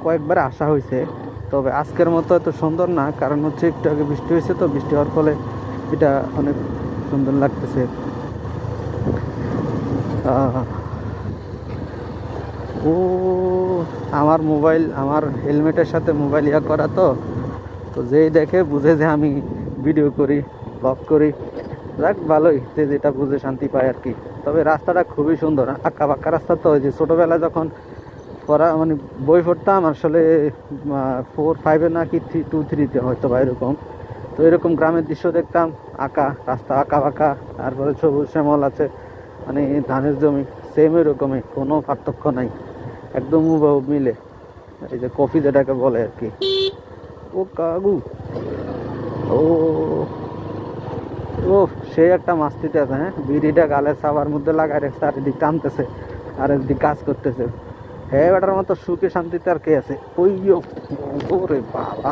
কয়েকবার আসা হয়েছে, তবে আজকের মতো এত সুন্দর না, কারণ হচ্ছে একটু আগে বৃষ্টি হয়েছে, তো বৃষ্টি হওয়ার ফলে এটা অনেক সুন্দর লাগতেছে। ও, আমার মোবাইল, আমার হেলমেটের সাথে মোবাইল ইয়া করা, তো তো যেই দেখে বুঝে যে আমি ভিডিও করি, ব্লগ করি। যাক, ভালোই, যে যেটা বুঝে শান্তি পায় আর কি। তবে রাস্তাটা খুবই সুন্দর, আঁকা বাঁকা রাস্তা। তো ওই যে ছোটোবেলায় যখন পড়া মানে বই পড়তাম আসলে, 4-5-এ নাকি 2-3-তে হয়তো বা এরকম, তো এরকম গ্রামের দৃশ্য দেখতাম, আঁকা রাস্তা, আঁকা বাঁকা, তারপরে সবুজ শ্যামল আছে, মানে ধানের জমি, সেম এরকমই, কোনো পার্থক্য নাই, একদম হুবহু মিলে। এই যে কফি যেটাকে বলে আর কি। ও কাগু, ও ও, সেই একটা মাস্তিতে আছে। হ্যাঁ, বিড়িটা গালের সাবার মধ্যে লাগাই রেখেছে, আর এদিক টানতেছে আর এদিক কাজ করতেছে। হ্যাঁ, বেটার মতো সুখে শান্তিতে আর কে আছে? ওইও, ওরে বাবা।